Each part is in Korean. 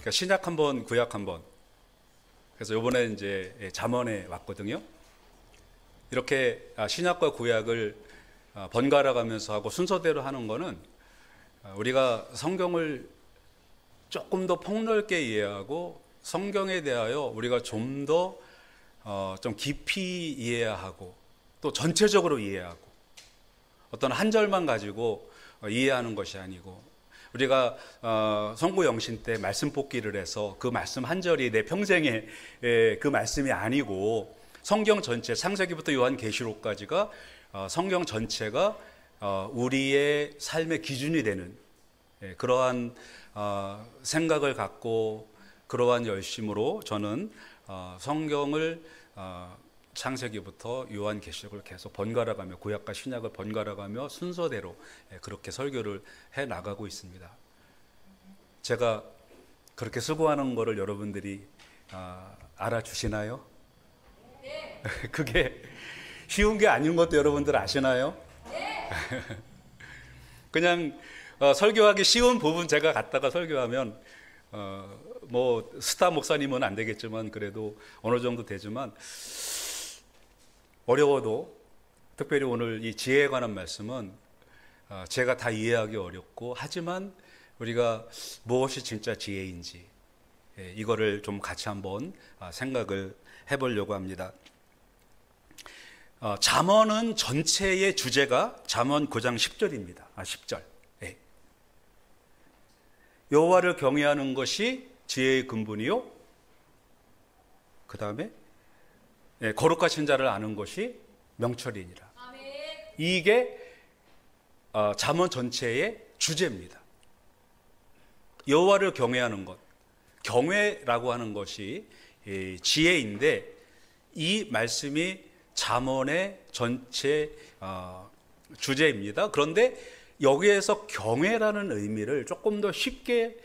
그러니까 신약 한 번, 구약 한 번. 그래서 이번에 이제 잠언에 왔거든요. 이렇게 신약과 구약을 번갈아 가면서 하고 순서대로 하는 거는 우리가 성경을 조금 더 폭넓게 이해하고 성경에 대하여 우리가 좀 더 좀 깊이 이해하고 또 전체적으로 이해하고 어떤 한 절만 가지고 이해하는 것이 아니고 우리가 성구 영신 때 말씀 뽑기를 해서 그 말씀 한 절이 내 평생의 그 말씀이 아니고 성경 전체 창세기부터 요한계시록까지가 성경 전체가 우리의 삶의 기준이 되는 그러한 생각을 갖고 그러한 열심으로 저는 성경을 창세기부터 요한계시록을 계속 번갈아가며 구약과 신약을 번갈아가며 순서대로 그렇게 설교를 해 나가고 있습니다. 제가 그렇게 수고하는 거를 여러분들이 알아주시나요? 네. 그게 쉬운 게 아닌 것도 여러분들 아시나요? 네. 그냥 설교하기 쉬운 부분 제가 갖다가 설교하면 뭐 스타 목사님은 안 되겠지만 그래도 어느 정도 되지만 어려워도 특별히 오늘 이 지혜에 관한 말씀은 제가 다 이해하기 어렵고 하지만 우리가 무엇이 진짜 지혜인지 이거를 좀 같이 한번 생각을 해보려고 합니다. 잠언은 전체의 주제가 잠언 9장 10절입니다. 10절. 여호와를 경외하는 것이 지혜의 근본이요. 그 다음에 거룩하신 자를 아는 것이 명철이니라. 이게 잠언 전체의 주제입니다. 여호와를 경외하는 것, 경외라고 하는 것이 지혜인데 이 말씀이 잠언의 전체 주제입니다. 그런데 여기에서 경외라는 의미를 조금 더 쉽게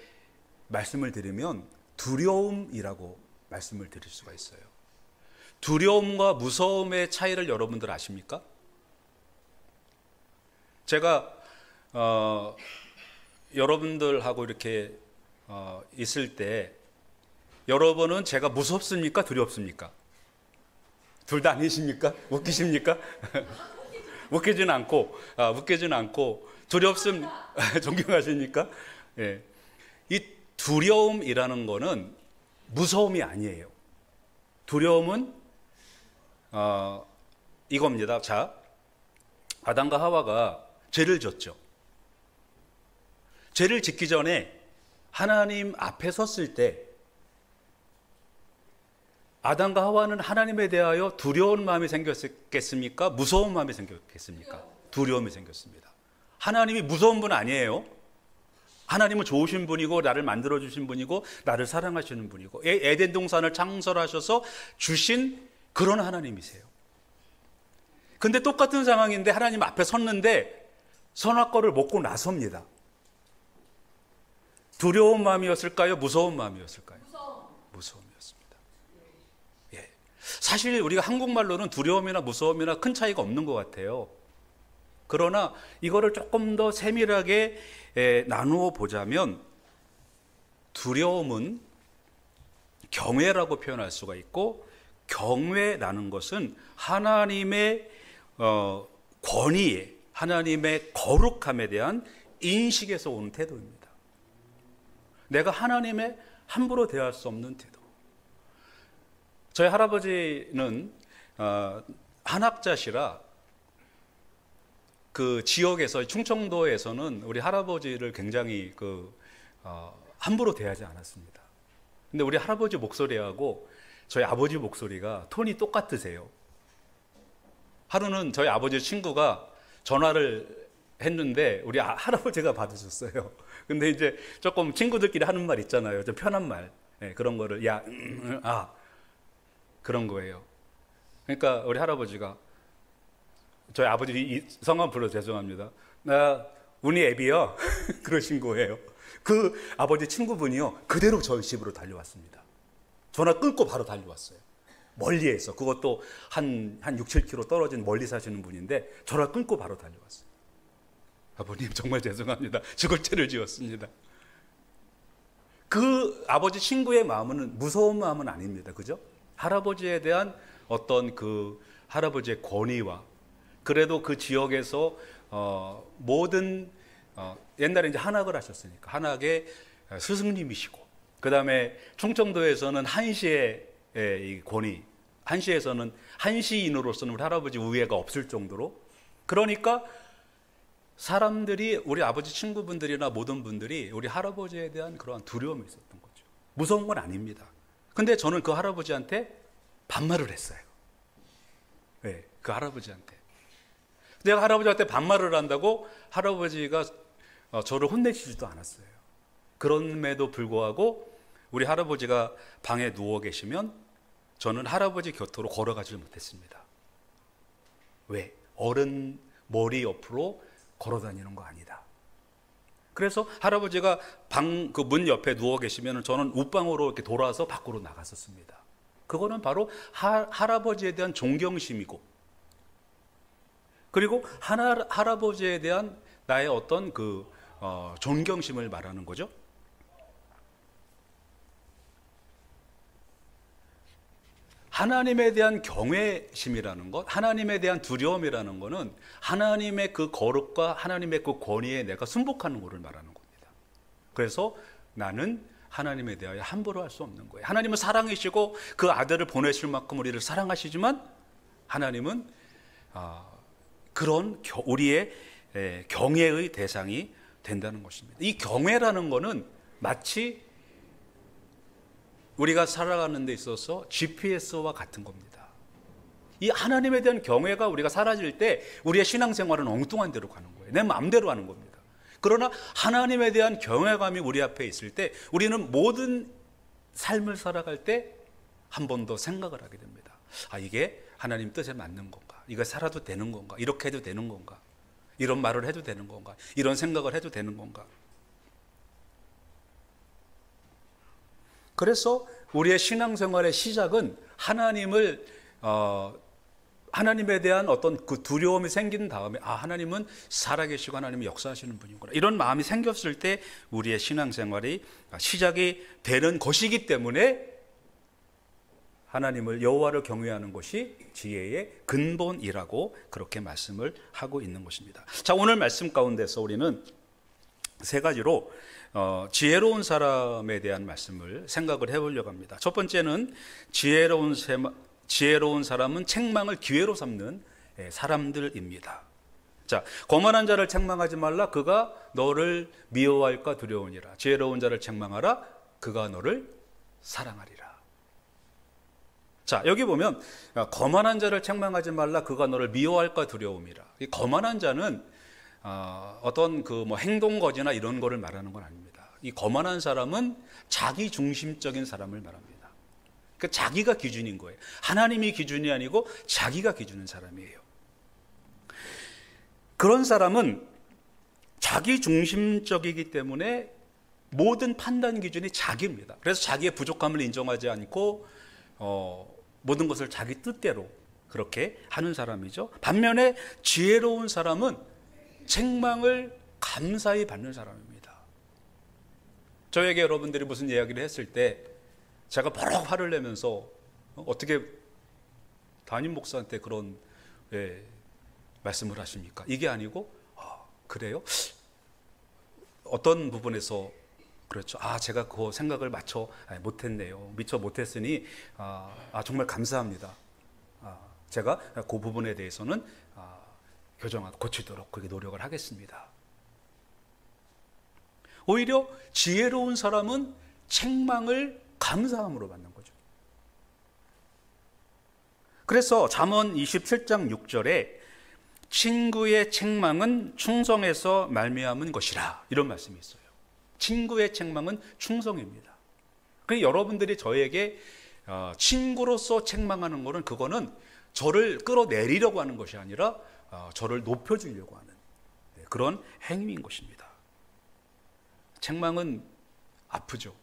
말씀을 드리면 두려움이라고 말씀을 드릴 수가 있어요. 두려움과 무서움의 차이를 여러분들 아십니까? 제가 여러분들하고 이렇게 있을 때 여러분은 제가 무섭습니까? 두렵습니까? 둘 다 아니십니까? 웃기십니까? 웃기진 않고 두렵습 존경하십니까? 예. 이 두려움이라는 거는 무서움이 아니에요. 두려움은 이겁니다. 자, 아담과 하와가 죄를 졌죠. 죄를 짓기 전에 하나님 앞에 섰을 때 아담과 하와는 하나님에 대하여 두려운 마음이 생겼겠습니까? 무서운 마음이 생겼겠습니까? 두려움이 생겼습니다. 하나님이 무서운 분 아니에요. 하나님은 좋으신 분이고 나를 만들어주신 분이고 나를 사랑하시는 분이고 에덴 동산을 창설하셔서 주신 그런 하나님이세요. 근데 똑같은 상황인데 하나님 앞에 섰는데 선악과를 먹고 나섭니다. 두려운 마음이었을까요? 무서운 마음이었을까요? 무서움이었습니다. 예. 사실 우리가 한국말로는 두려움이나 무서움이나 큰 차이가 없는 것 같아요. 그러나 이거를 조금 더 세밀하게 나누어 보자면 두려움은 경외라고 표현할 수가 있고 경외라는 것은 하나님의 권위에 하나님의 거룩함에 대한 인식에서 오는 태도입니다. 내가 하나님의 함부로 대할 수 없는 태도. 저희 할아버지는 한학자시라 그 지역에서 충청도에서는 우리 할아버지를 굉장히 함부로 대하지 않았습니다. 근데 우리 할아버지 목소리하고 저희 아버지 목소리가 톤이 똑같으세요. 하루는 저희 아버지 친구가 전화를 했는데 우리 할아버지가 받으셨어요. 근데 이제 조금 친구들끼리 하는 말 있잖아요. 좀 편한 말. 네, 그런 거를 그런 거예요. 그러니까 우리 할아버지가 저희 아버지 이 성함 불러 죄송합니다. 나 운이 애비요. 그러신 거예요. 그 아버지 친구분이요. 그대로 저희 집으로 달려왔습니다. 전화 끊고 바로 달려왔어요. 멀리에서 그것도 한 6, 7km 떨어진 멀리 사시는 분인데 전화 끊고 바로 달려왔어요. 아버님 정말 죄송합니다. 죽을 죄를 지었습니다. 그 아버지 친구의 마음은 무서운 마음은 아닙니다. 그죠? 할아버지에 대한 어떤 그 할아버지의 권위와 그래도 그 지역에서 모든 옛날에 이제 한학을 하셨으니까 한학의 스승님이시고 그 다음에 충청도에서는 한시의 이 권위, 한시에서는 한시인으로서는 우리 할아버지 우애가 없을 정도로 그러니까 사람들이 우리 아버지 친구분들이나 모든 분들이 우리 할아버지에 대한 그러한 두려움이 있었던 거죠. 무서운 건 아닙니다. 근데 저는 그 할아버지한테 반말을 했어요. 네, 그 할아버지한테. 내가 할아버지한테 반말을 한다고 할아버지가 저를 혼내시지도 않았어요. 그럼에도 불구하고 우리 할아버지가 방에 누워 계시면 저는 할아버지 곁으로 걸어가지 못했습니다. 왜? 어른 머리 옆으로 걸어 다니는 거 아니다. 그래서 할아버지가 방 그 문 옆에 누워 계시면 저는 웃방으로 이렇게 돌아서 밖으로 나갔었습니다. 그거는 바로 할아버지에 대한 존경심이고 그리고 할아버지에 대한 나의 어떤 그 존경심을 말하는 거죠. 하나님에 대한 경외심이라는 것, 하나님에 대한 두려움이라는 것은 하나님의 그 거룩과 하나님의 그 권위에 내가 순복하는 것을 말하는 겁니다. 그래서 나는 하나님에 대하여 함부로 할 수 없는 거예요. 하나님은 사랑이시고 그 아들을 보내실 만큼 우리를 사랑하시지만 하나님은 그런 우리의 경외의 대상이 된다는 것입니다. 이 경외라는 것은 마치 우리가 살아가는 데 있어서 GPS와 같은 겁니다. 이 하나님에 대한 경외가 우리가 사라질 때 우리의 신앙생활은 엉뚱한 데로 가는 거예요. 내 마음대로 하는 겁니다. 그러나 하나님에 대한 경외감이 우리 앞에 있을 때 우리는 모든 삶을 살아갈 때 한 번 더 생각을 하게 됩니다. 이게 하나님 뜻에 맞는 건가? 이거 살아도 되는 건가? 이렇게 해도 되는 건가? 이런 말을 해도 되는 건가? 이런 생각을 해도 되는 건가? 그래서 우리의 신앙생활의 시작은 하나님에 대한 어떤 그 두려움이 생긴 다음에 하나님은 살아계시고 하나님이 역사하시는 분이구나 이런 마음이 생겼을 때 우리의 신앙생활이 시작이 되는 것이기 때문에 하나님을 여호와를 경외하는 것이 지혜의 근본이라고 그렇게 말씀을 하고 있는 것입니다. 자, 오늘 말씀 가운데서 우리는 세 가지로 지혜로운 사람에 대한 말씀을 생각을 해보려고 합니다. 첫 번째는 지혜로운 사람은 책망을 기회로 삼는 사람들입니다. 자, 거만한 자를 책망하지 말라. 그가 너를 미워할까 두려우니라. 지혜로운 자를 책망하라. 그가 너를 사랑하리라. 자, 여기 보면 거만한 자를 책망하지 말라. 그가 너를 미워할까 두려움이라. 이 거만한 자는 어떤 그 뭐 행동거지나 이런 거를 말하는 건 아닙니다. 이 거만한 사람은 자기 중심적인 사람을 말합니다. 그러니까 자기가 기준인 거예요. 하나님이 기준이 아니고 자기가 기준인 사람이에요. 그런 사람은 자기 중심적이기 때문에 모든 판단 기준이 자기입니다. 그래서 자기의 부족함을 인정하지 않고 모든 것을 자기 뜻대로 그렇게 하는 사람이죠. 반면에 지혜로운 사람은 책망을 감사히 받는 사람입니다. 저에게 여러분들이 무슨 이야기를 했을 때 제가 버럭 화를 내면서 어떻게 담임 목사한테 그런 말씀을 하십니까? 이게 아니고 그래요? 어떤 부분에서 그렇죠. 제가 그 생각을 미처 못했으니 정말 감사합니다. 제가 그 부분에 대해서는 교정하고 고치도록 그렇게 노력을 하겠습니다. 오히려 지혜로운 사람은 책망을 감사함으로 받는 거죠. 그래서 잠언 27장 6절에 친구의 책망은 충성에서 말미암은 것이라 이런 말씀이 있어요. 친구의 책망은 충성입니다. 그러니까 여러분들이 저에게 친구로서 책망하는 것은 그거는 저를 끌어내리려고 하는 것이 아니라 저를 높여주려고 하는 그런 행위인 것입니다. 책망은 아프죠.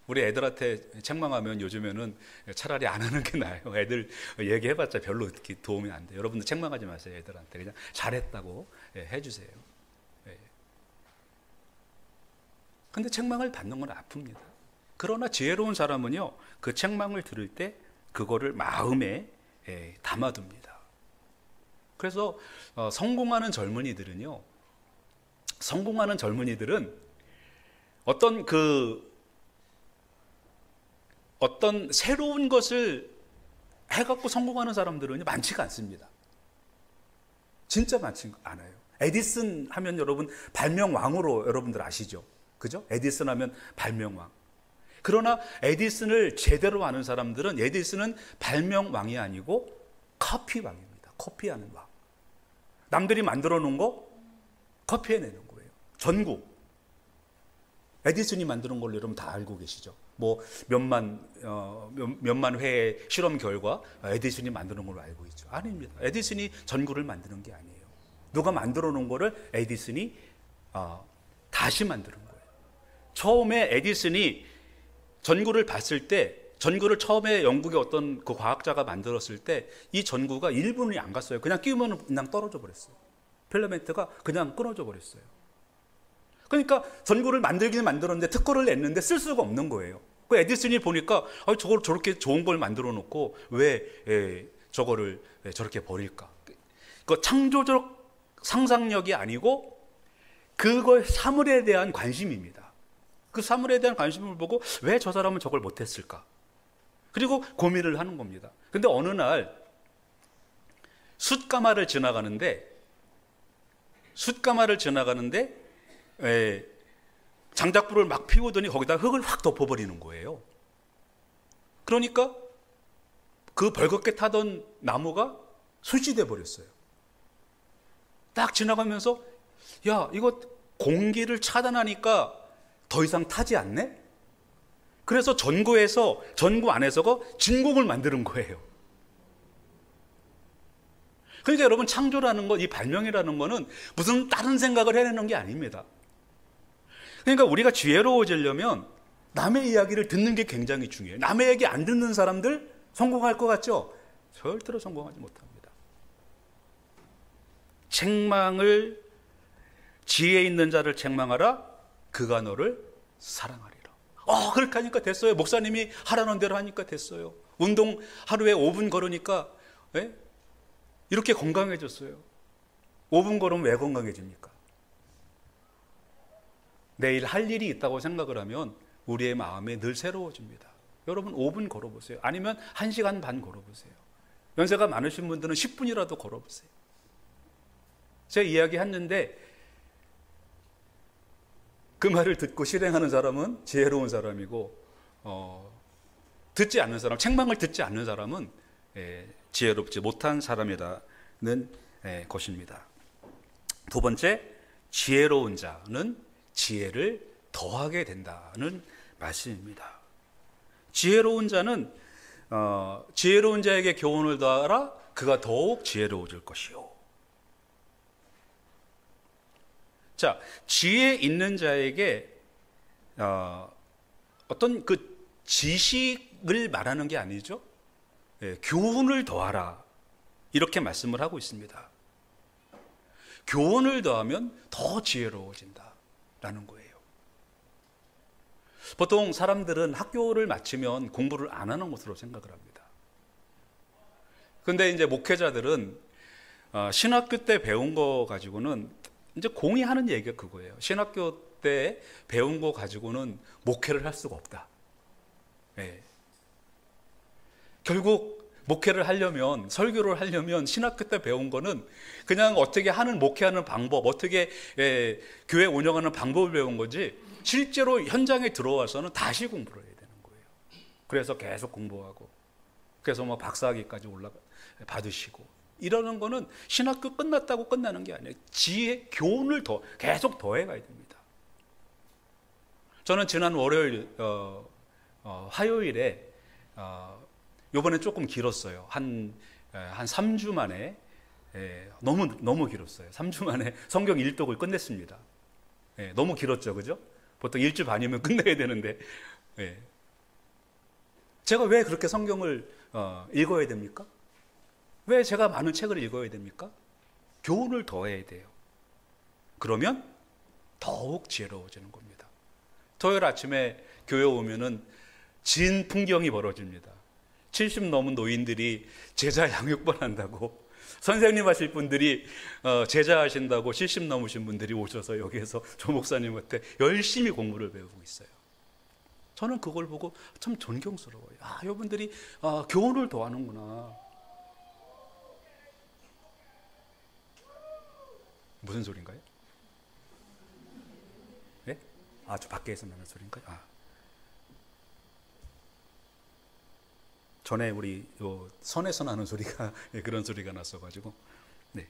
우리 애들한테 책망하면 요즘에는 차라리 안 하는 게 나아요. 애들 얘기해봤자 별로 도움이 안 돼요. 여러분들 책망하지 마세요. 애들한테 그냥 잘했다고 해주세요. 근데 책망을 받는 건 아픕니다. 그러나 지혜로운 사람은요, 그 책망을 들을 때 그거를 마음에 담아둡니다. 그래서 성공하는 젊은이들은 어떤 새로운 것을 해갖고 성공하는 사람들은 많지가 않습니다. 진짜 많지 않아요. 에디슨 하면 여러분 발명왕으로 여러분들 아시죠? 그죠? 에디슨 하면 발명왕. 그러나 에디슨을 제대로 아는 사람들은 에디슨은 발명왕이 아니고 커피왕입니다. 커피하는 왕. 남들이 만들어 놓은 거 커피해내는 거예요. 전구. 에디슨이 만드는 걸로 여러분 다 알고 계시죠? 뭐 몇만 회의 실험 결과 에디슨이 만드는 걸로 알고 있죠. 아닙니다. 에디슨이 전구를 만드는 게 아니에요. 누가 만들어 놓은 거를 에디슨이 다시 만드는 거예요. 처음에 에디슨이 전구를 봤을 때, 전구를 처음에 영국의 어떤 그 과학자가 만들었을 때 이 전구가 1분이 안 갔어요. 그냥 끼우면 그냥 떨어져 버렸어요. 필라멘트가 그냥 끊어져 버렸어요. 그러니까 전구를 만들긴 만들었는데 특허를 냈는데 쓸 수가 없는 거예요. 그 에디슨이 보니까 저걸 저렇게 좋은 걸 만들어 놓고 왜 저거를 저렇게 버릴까? 그 창조적 상상력이 아니고 그걸 사물에 대한 관심입니다. 그 사물에 대한 관심을 보고 왜 저 사람은 저걸 못했을까? 그리고 고민을 하는 겁니다. 근데 어느 날 숯가마를 지나가는데 장작불을 막 피우더니 거기다 흙을 확 덮어버리는 거예요. 그러니까 그 벌겋게 타던 나무가 숯이 돼버렸어요. 딱 지나가면서 야, 이거 공기를 차단하니까 더 이상 타지 않네? 그래서 전구 안에서가 진공을 만드는 거예요. 그러니까 여러분 창조라는 거, 이 발명이라는 거는 무슨 다른 생각을 해내는 게 아닙니다. 그러니까 우리가 지혜로워지려면 남의 이야기를 듣는 게 굉장히 중요해요. 남의 얘기 안 듣는 사람들 성공할 것 같죠? 절대로 성공하지 못합니다. 지혜 있는 자를 책망하라. 그가 너를 사랑하리라. 그렇게 하니까 됐어요. 목사님이 하라는 대로 하니까 됐어요. 운동 하루에 5분 걸으니까 이렇게 건강해졌어요. 5분 걸으면 왜 건강해집니까? 내일 할 일이 있다고 생각을 하면 우리의 마음이 늘 새로워집니다. 여러분 5분 걸어보세요. 아니면 1시간 반 걸어보세요. 연세가 많으신 분들은 10분이라도 걸어보세요. 제가 이야기했는데 그 말을 듣고 실행하는 사람은 지혜로운 사람이고 듣지 않는 사람, 책망을 듣지 않는 사람은 지혜롭지 못한 사람이라는 것입니다. 두 번째, 지혜로운 자는 지혜를 더하게 된다는 말씀입니다. 지혜로운 자는 지혜로운 자에게 교훈을 더하라. 그가 더욱 지혜로워질 것이요. 자, 지혜 있는 자에게 어떤 그 지식을 말하는 게 아니죠. 교훈을 더하라. 이렇게 말씀을 하고 있습니다. 교훈을 더하면 더 지혜로워진다라는 거예요. 보통 사람들은 학교를 마치면 공부를 안 하는 것으로 생각을 합니다. 근데 이제 목회자들은 신학교 때 배운 거 가지고는 이제 공의하는 얘기가 그거예요. 신학교 때 배운 거 가지고는 목회를 할 수가 없다. 결국 목회를 하려면, 설교를 하려면 신학교 때 배운 거는 그냥 어떻게 하는, 목회하는 방법, 어떻게 교회 운영하는 방법을 배운 거지, 실제로 현장에 들어와서는 다시 공부를 해야 되는 거예요. 그래서 계속 공부하고, 그래서 뭐 박사학위까지 받으시고, 이러는 거는 신학교 끝났다고 끝나는 게 아니에요. 지혜, 교훈을 계속 더해가야 됩니다. 저는 지난 월요일, 화요일에, 요번에 조금 길었어요. 한 3주 만에, 너무 길었어요. 3주 만에 성경 일독을 끝냈습니다. 너무 길었죠, 그죠? 보통 일주 반이면 끝내야 되는데, 제가 왜 그렇게 성경을 읽어야 됩니까? 왜 제가 많은 책을 읽어야 됩니까? 교훈을 더해야 돼요. 그러면 더욱 지혜로워지는 겁니다. 토요일 아침에 교회 오면은 진 풍경이 벌어집니다. 70 넘은 노인들이 제자 양육반 한다고, 선생님 하실 분들이 제자 하신다고 70 넘으신 분들이 오셔서 여기에서 조 목사님한테 열심히 공부를 배우고 있어요. 저는 그걸 보고 참 존경스러워요. 아, 이분들이 교훈을 더하는구나. 무슨 소린가요? 네? 저 밖에서 나는 소린가요? 전에 우리 선에서 나는 소리가 그런 소리가 났어가지고. 네.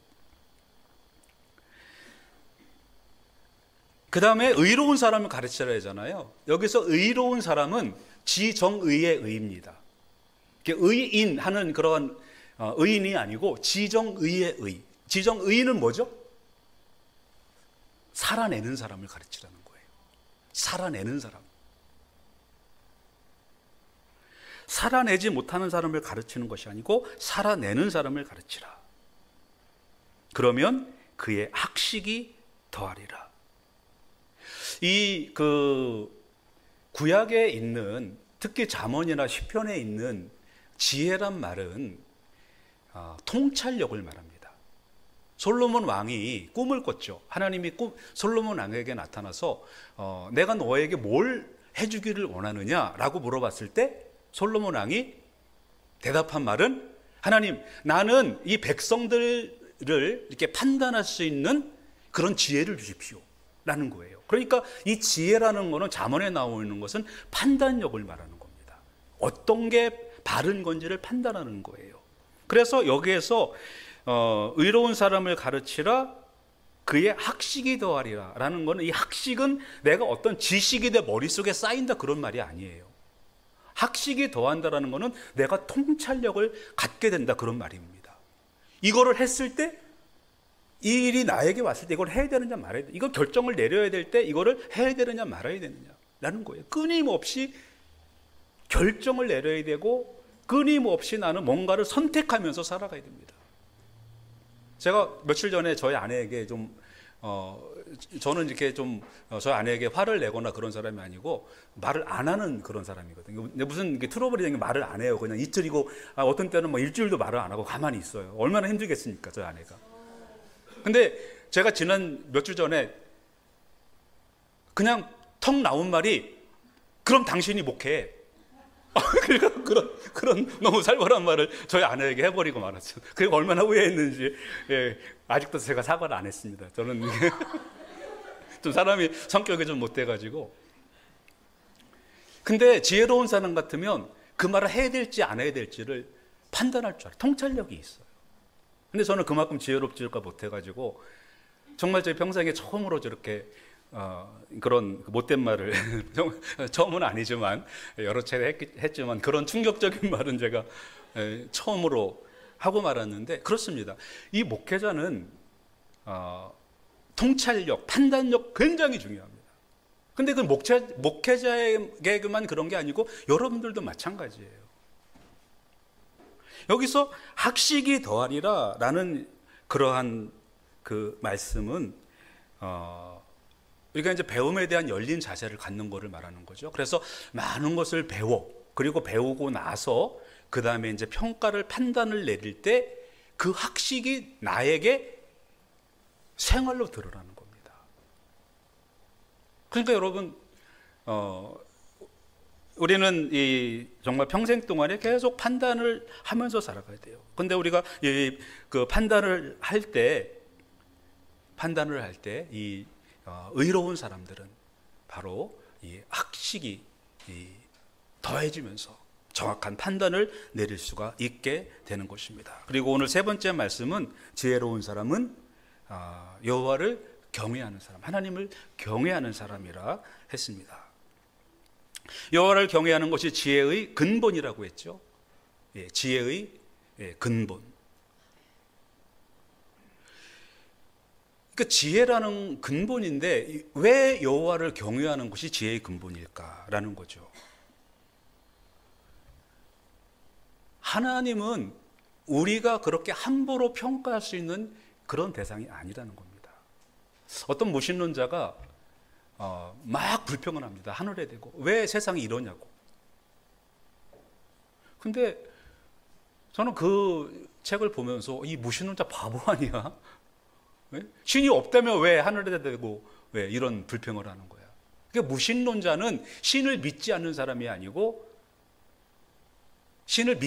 그 다음에 의로운 사람을 가르치라 하잖아요. 여기서 의로운 사람은 지정의의 의입니다. 의인 하는 그런 의인이 아니고 지정의의 의. 지정의는 뭐죠? 살아내는 사람을 가르치라는 거예요. 살아내는 사람. 살아내지 못하는 사람을 가르치는 것이 아니고 살아내는 사람을 가르치라. 그러면 그의 학식이 더하리라. 이 구약에 있는, 특히 잠언이나 시편에 있는 지혜란 말은 통찰력을 말합니다. 솔로몬 왕이 꿈을 꿨죠. 하나님이 솔로몬 왕에게 나타나서 내가 너에게 뭘 해주기를 원하느냐라고 물어봤을 때 솔로몬 왕이 대답한 말은, 하나님, 나는 이 백성들을 이렇게 판단할 수 있는 그런 지혜를 주십시오 라는 거예요. 그러니까 이 지혜라는 거는, 잠언에 나오는 것은 판단력을 말하는 겁니다. 어떤 게 바른 건지를 판단하는 거예요. 그래서 여기에서 의로운 사람을 가르치라, 그의 학식이 더하리라 라는 거는, 이 학식은 내가 어떤 지식이 내 머릿속에 쌓인다 그런 말이 아니에요. 학식이 더한다라는 것은 내가 통찰력을 갖게 된다 그런 말입니다. 이거를 했을 때, 이 일이 나에게 왔을 때 이걸 해야 되느냐 말아야 되느냐, 이걸 결정을 내려야 될 때 이거를 해야 되느냐 말아야 되느냐라는 거예요. 끊임없이 결정을 내려야 되고 끊임없이 나는 뭔가를 선택하면서 살아가야 됩니다. 제가 며칠 전에 저희 아내에게 저는 이렇게 저희 아내에게 화를 내거나 그런 사람이 아니고 말을 안 하는 그런 사람이거든요. 근데 무슨 트러블이 생기면 말을 안 해요. 그냥 이틀이고, 어떤 때는 일주일도 말을 안 하고 가만히 있어요. 얼마나 힘들겠습니까, 저희 아내가. 근데 제가 지난 몇 주 전에 그냥 턱 나온 말이, 그럼 당신이 목해. 그러니까 그런 너무 살벌한 말을 저희 아내에게 해버리고 말았죠. 그리고 얼마나 후회했는지, 아직도 제가 사과를 안 했습니다. 저는 좀 사람이 성격이 좀 못돼가지고. 근데 지혜로운 사람 같으면 그 말을 해야 될지 안 해야 될지를 판단할 줄 알아요. 통찰력이 있어요. 근데 저는 그만큼 지혜롭지가 못해가지고 정말 제 평생에 처음으로 저렇게 그런 못된 말을 처음은 아니지만 여러 차례 했지만 그런 충격적인 말은 제가 처음으로 하고 말았는데, 그렇습니다. 이 목회자는 통찰력, 판단력 굉장히 중요합니다. 근데 그 목회자에게만 그런 게 아니고 여러분들도 마찬가지예요. 여기서 학식이 더하리라 라는 그러한 그 말씀은 우리가 이제 배움에 대한 열린 자세를 갖는 것을 말하는 거죠. 그래서 많은 것을 그리고 배우고 나서 그 다음에 이제 평가를, 판단을 내릴 때 그 학식이 나에게 생활로 드러나는 겁니다. 그러니까 여러분, 우리는 정말 평생 동안에 계속 판단을 하면서 살아가야 돼요. 근데 우리가 그 판단을 할 때 이 의로운 사람들은 바로 이 학식이 더해지면서 정확한 판단을 내릴 수가 있게 되는 것입니다. 그리고 오늘 세 번째 말씀은, 지혜로운 사람은 여호와를 경외하는 사람, 하나님을 경외하는 사람이라 했습니다. 여호와를 경외하는 것이 지혜의 근본이라고 했죠. 지혜의 근본. 그러니까 지혜라는 근본인데 왜 여호와를 경외하는 것이 지혜의 근본일까라는 거죠. 하나님은 우리가 그렇게 함부로 평가할 수 있는 그런 대상이 아니라는 겁니다. 어떤 무신론자가 막 불평을 합니다. 하늘에 대고. 왜 세상이 이러냐고. 근데 저는 그 책을 보면서 이 무신론자 바보 아니야? 왜? 신이 없다면 왜 하늘에 대고 왜 이런 불평을 하는 거야? 그러니까 무신론자는 신을 믿지 않는 사람이 아니고 신을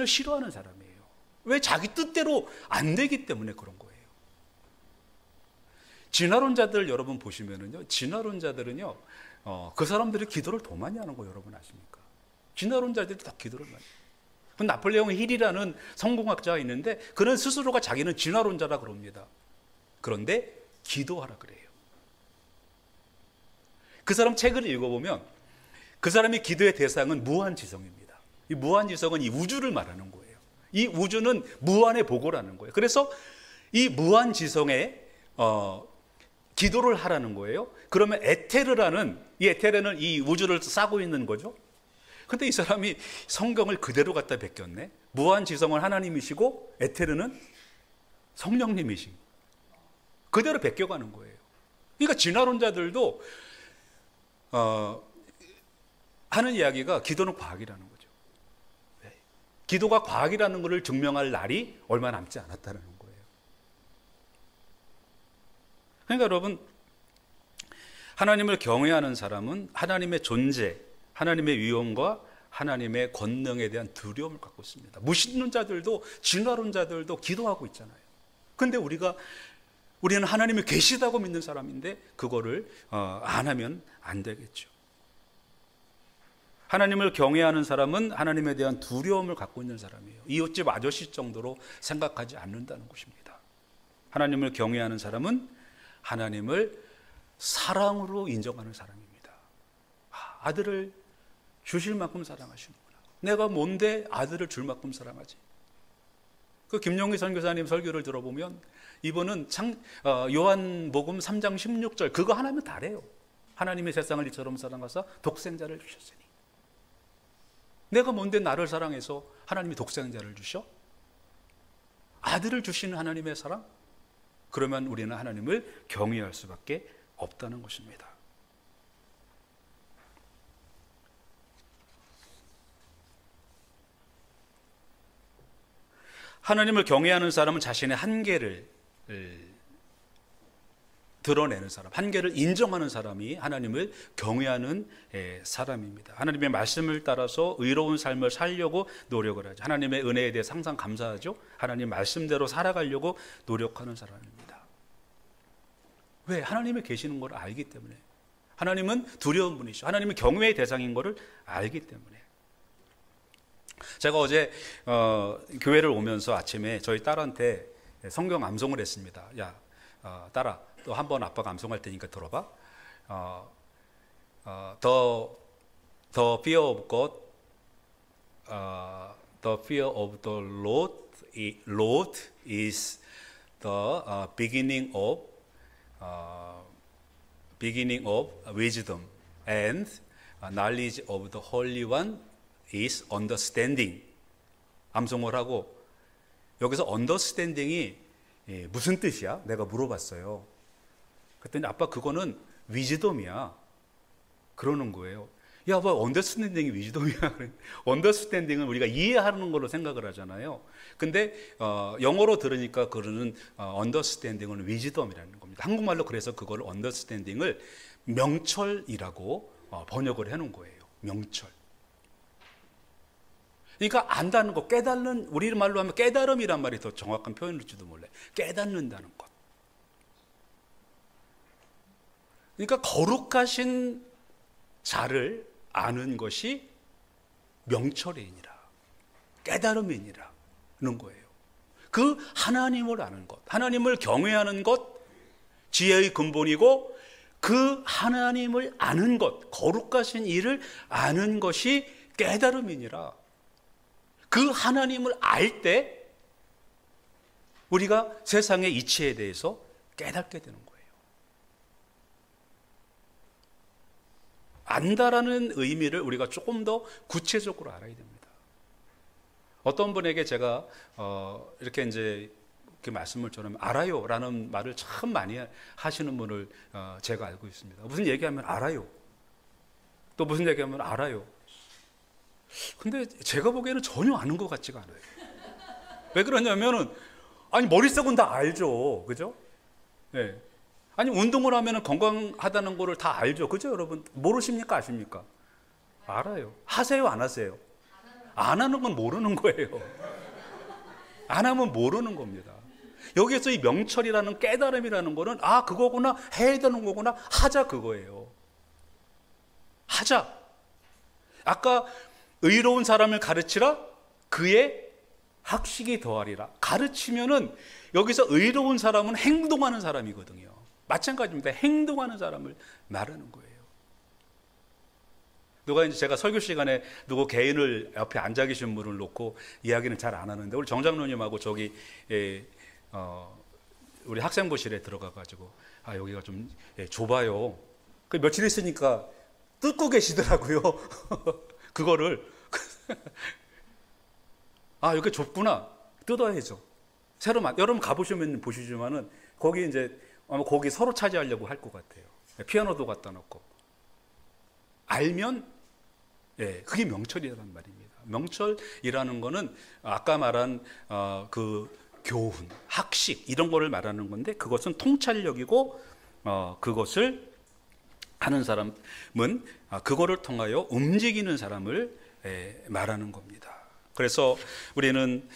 싫어하는 사람이에요. 왜? 자기 뜻대로 안 되기 때문에 그런 거예요. 진화론자들 여러분 보시면은요, 진화론자들은요, 그 사람들이 기도를 더 많이 하는 거 여러분 아십니까? 진화론자들이 다 기도를 많이 해요. 그 나폴레옹 힐이라는 성공학자가 있는데 그는 스스로가 자기는 진화론자라 그럽니다. 그런데 기도하라 그래요. 그 사람 책을 읽어보면 그 사람의 기도의 대상은 무한지성입니다. 이 무한지성은 이 우주를 말하는 거예요. 이 우주는 무한의 보고라는 거예요. 그래서 이 무한지성에 기도를 하라는 거예요. 그러면 에테르라는, 이 에테르는 이 우주를 싸고 있는 거죠. 근데 이 사람이 성경을 그대로 갖다 베꼈네. 무한지성은 하나님이시고 에테르는 성령님이신, 그대로 베껴가는 거예요. 그러니까 진화론자들도 하는 이야기가 기도는 과학이라는 거죠. 네. 기도가 과학이라는 것을 증명할 날이 얼마 남지 않았다는 거예요. 그러니까 여러분, 하나님을 경외하는 사람은 하나님의 존재, 하나님의 위엄과 하나님의 권능에 대한 두려움을 갖고 있습니다. 무신론자들도 진화론자들도 기도하고 있잖아요. 근데 우리는 하나님이 계시다고 믿는 사람인데 그거를 안 하면 안 되겠죠. 하나님을 경외하는 사람은 하나님에 대한 두려움을 갖고 있는 사람이에요. 이웃집 아저씨 정도로 생각하지 않는다는 것입니다. 하나님을 경외하는 사람은 하나님을 사랑으로 인정하는 사람입니다. 아들을 주실 만큼 사랑하시는구나. 내가 뭔데 아들을 줄 만큼 사랑하지? 그 김용희 선교사님 설교를 들어보면 이분은 요한복음 3장 16절 그거 하나면 다래요. 하나님이 세상을 이처럼 사랑하사 독생자를 주셨으니. 내가 뭔데 나를 사랑해서 하나님이 독생자를 주셔? 아들을 주시는 하나님의 사랑? 그러면 우리는 하나님을 경외할 수밖에 없다는 것입니다. 하나님을 경외하는 사람은 자신의 한계를 드러내는 사람, 한계를 인정하는 사람이 하나님을 경외하는 사람입니다. 하나님의 말씀을 따라서 의로운 삶을 살려고 노력을 하죠. 하나님의 은혜에 대해 항상 감사하죠. 하나님 말씀대로 살아가려고 노력하는 사람입니다. 왜? 하나님이 계시는 걸 알기 때문에. 하나님은 두려운 분이시죠. 하나님은 경외의 대상인 것을 알기 때문에. 제가 어제 교회를 오면서 아침에 저희 딸한테 성경 암송을 했습니다. 야, 딸아, 또 한 번 아빠가 암송할 테니까 들어봐. The fear of God, the fear of the Lord is the beginning of wisdom, and knowledge of the Holy One is understanding. 암송을 하고 여기서 understanding이 무슨 뜻이야? 내가 물어봤어요. 그랬더니 아빠 그거는 위즈덤이야. 그러는 거예요. 야, 뭐 언더스탠딩이 위즈덤이야. 언더스탠딩은 우리가 이해하는 걸로 생각을 하잖아요. 근데 영어로 들으니까 그러는 언더스탠딩은 위즈덤이라는 겁니다. 한국말로 그래서 그걸 언더스탠딩을 명철이라고 번역을 해놓은 거예요. 명철. 그러니까 안다는 것, 깨닫는, 우리말로 하면 깨달음이란 말이 더 정확한 표현일지도 몰라요. 깨닫는다는 것. 그러니까 거룩하신 자를 아는 것이 명철이니라, 깨달음이니라는 거예요. 그 하나님을 아는 것, 하나님을 경외하는 것, 지혜의 근본이고 그 하나님을 아는 것, 거룩하신 이를 아는 것이 깨달음이니라. 그 하나님을 알 때 우리가 세상의 이치에 대해서 깨닫게 되는 거예요. 안다라는 의미를 우리가 조금 더 구체적으로 알아야 됩니다. 어떤 분에게 제가 이렇게 이제 그 말씀을 저는 알아요 라는 말을 참 많이 하시는 분을 제가 알고 있습니다. 무슨 얘기하면 알아요, 또 무슨 얘기하면 알아요. 근데 제가 보기에는 전혀 아는 것 같지가 않아요. 왜 그러냐면은 아니 머릿속은 다 알죠, 그죠? 네. 아니 운동을 하면 건강하다는 거를 다 알죠, 그죠 여러분? 모르십니까, 아십니까? 알아요. 하세요, 안 하세요? 안 하는 건 모르는 거예요. 안 하면 모르는 겁니다. 여기에서 이 명철이라는 깨달음이라는 거는 아 그거구나, 해야 되는 거구나, 하자 그거예요. 하자. 아까 의로운 사람을 가르치라 그의 학식이 더하리라. 가르치면은 여기서 의로운 사람은 행동하는 사람이거든요. 마찬가지입니다. 행동하는 사람을 말하는 거예요. 누가 이제 제가 설교 시간에 누구 개인을 옆에 앉아 계신 분을 놓고 이야기는 잘 안 하는데 우리 정 장로님하고 저기 우리 학생부실에 들어가 가지고 아 여기가 좀 좁아요. 그 며칠 있으니까 뜯고 계시더라고요. 그거를 아 여기 좁구나, 뜯어야죠. 새로 여러분 가보시면 보시지만은 거기 이제 아마 거기 서로 차지하려고 할 것 같아요. 피아노도 갖다 놓고 알면 그게 명철이라는 말입니다. 명철이라는 거는 아까 말한 그 교훈, 학식 이런 거를 말하는 건데 그것은 통찰력이고 그것을 하는 사람은 그거를 통하여 움직이는 사람을 말하는 겁니다. 그래서 우리는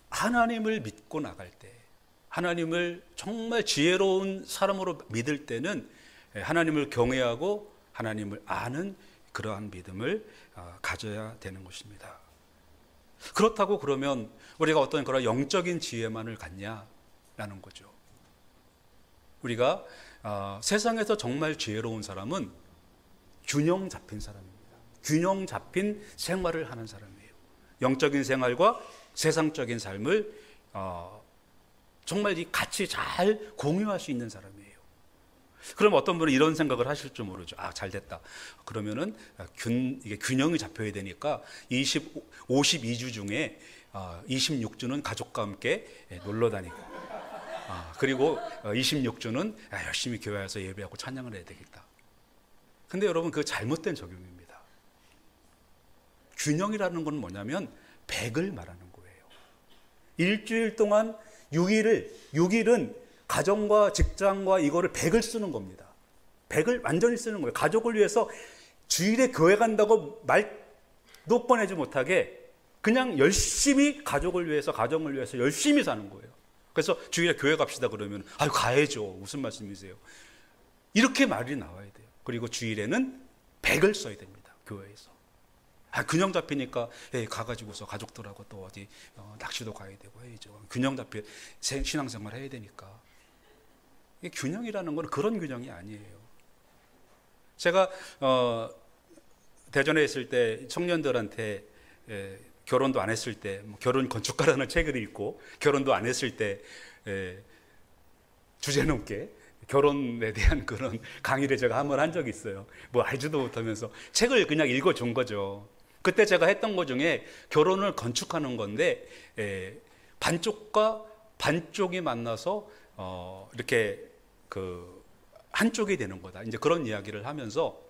하나님을 믿고 나갈 때, 하나님을 정말 지혜로운 사람으로 믿을 때는 하나님을 경외하고 하나님을 아는 그러한 믿음을 가져야 되는 것입니다. 그렇다고 그러면 우리가 어떤 그런 영적인 지혜만을 갖냐라는 거죠. 우리가 세상에서 정말 지혜로운 사람은 균형 잡힌 사람입니다. 균형 잡힌 생활을 하는 사람이에요. 영적인 생활과 세상적인 삶을 정말 같이 잘 공유할 수 있는 사람이에요. 그럼 어떤 분은 이런 생각을 하실 줄 모르죠. 아, 잘 됐다. 그러면은 이게 균형이 잡혀야 되니까 52주 중에 26주는 가족과 함께 놀러 다니고 그리고 26주는 열심히 교회 와서 예배하고 찬양을 해야 되겠다. 근데 여러분 그거 잘못된 적용입니다. 균형이라는 건 뭐냐면 100을 말하는 거예요. 일주일 동안 6일은 가정과 직장과 이거를 100을 쓰는 겁니다. 100을 완전히 쓰는 거예요. 가족을 위해서 주일에 교회 간다고 말도 꺼내지 못하게 그냥 열심히 가족을 위해서, 가정을 위해서 열심히 사는 거예요. 그래서 주일에 교회 갑시다 그러면 아유 가야죠. 무슨 말씀이세요? 이렇게 말이 나와야 돼요. 그리고 주일에는 100을 써야 됩니다. 교회에서. 균형 잡히니까 가가지고서 가족들하고 또 어디 낚시도 가야 되고 해야죠. 균형 잡힌 신앙생활 해야 되니까. 균형이라는 건 그런 균형이 아니에요. 제가 대전에 있을 때 청년들한테 결혼도 안 했을 때 결혼 건축가라는 책을 읽고 결혼도 안 했을 때 주제넘게 결혼에 대한 그런 강의를 제가 한번 한 적이 있어요. 뭐 알지도 못하면서 책을 그냥 읽어준 거죠. 그때 제가 했던 것 중에 결혼을 건축하는 건데 반쪽과 반쪽이 만나서 이렇게 그 한쪽이 되는 거다. 이제 그런 이야기를 하면서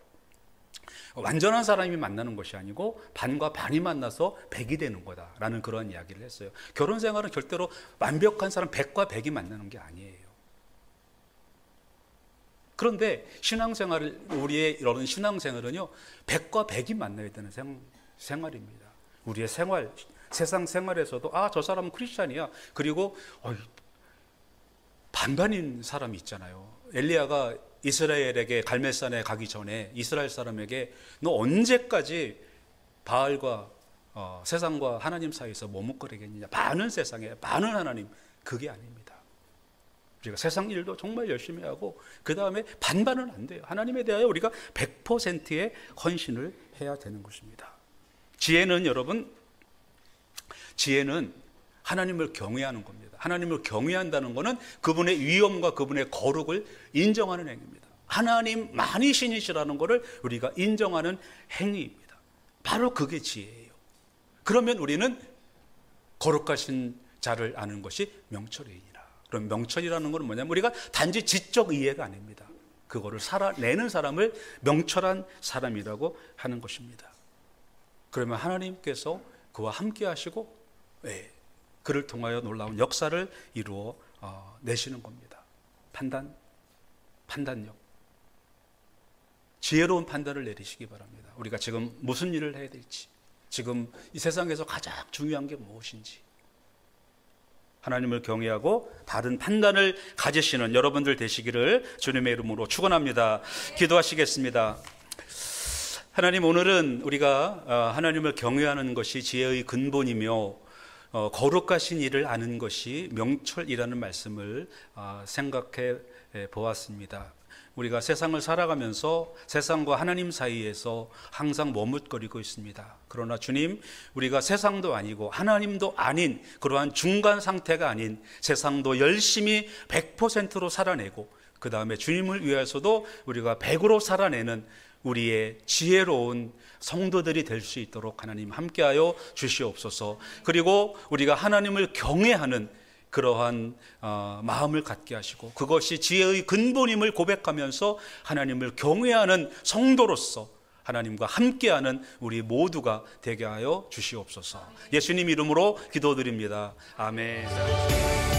완전한 사람이 만나는 것이 아니고 반과 반이 만나서 100이 되는 거다라는 그런 이야기를 했어요. 결혼 생활은 절대로 완벽한 사람 100과 100이 만나는 게 아니에요. 그런데 신앙생활을, 우리의 이런 신앙생활은요 100과 100이 만나야 되는 생활입니다. 우리의 생활, 세상 생활에서도 저 사람은 크리스찬이야. 그리고 반반인 사람이 있잖아요. 엘리야가 이스라엘에게 갈멜산에 가기 전에 이스라엘 사람에게 너 언제까지 바알과 세상과 하나님 사이에서 머뭇거리겠느냐. 반은 세상에 반은 하나님. 그게 아닙니다. 우리가 세상 일도 정말 열심히 하고 그 다음에 반반은 안 돼요. 하나님에 대하여 우리가 100%의 헌신을 해야 되는 것입니다. 지혜는 여러분, 지혜는 하나님을 경외하는 겁니다. 하나님을 경외한다는 것은 그분의 위엄과 그분의 거룩을 인정하는 행위입니다. 하나님만이 신이시라는 것을 우리가 인정하는 행위입니다. 바로 그게 지혜예요. 그러면 우리는 거룩하신 자를 아는 것이 명철이니라. 그럼 명철이라는 것은 뭐냐면 우리가 단지 지적 이해가 아닙니다. 그거를 살아내는 사람을 명철한 사람이라고 하는 것입니다. 그러면 하나님께서 그와 함께 하시고 그를 통하여 놀라운 역사를 이루어 내시는 겁니다. 판단력. 지혜로운 판단을 내리시기 바랍니다. 우리가 지금 무슨 일을 해야 될지, 지금 이 세상에서 가장 중요한 게 무엇인지, 하나님을 경외하고 바른 판단을 가지시는 여러분들 되시기를 주님의 이름으로 축원합니다. 기도하시겠습니다. 하나님, 오늘은 우리가 하나님을 경외하는 것이 지혜의 근본이며 거룩하신 일을 아는 것이 명철이라는 말씀을 생각해 보았습니다. 우리가 세상을 살아가면서 세상과 하나님 사이에서 항상 머뭇거리고 있습니다. 그러나 주님, 우리가 세상도 아니고 하나님도 아닌 그러한 중간 상태가 아닌 세상도 열심히 100%로 살아내고 그 다음에 주님을 위해서도 우리가 100으로 살아내는 우리의 지혜로운 성도들이 될 수 있도록 하나님 함께하여 주시옵소서. 그리고 우리가 하나님을 경외하는 그러한 마음을 갖게 하시고 그것이 지혜의 근본임을 고백하면서 하나님을 경외하는 성도로서 하나님과 함께하는 우리 모두가 되게 하여 주시옵소서. 예수님 이름으로 기도드립니다. 아멘.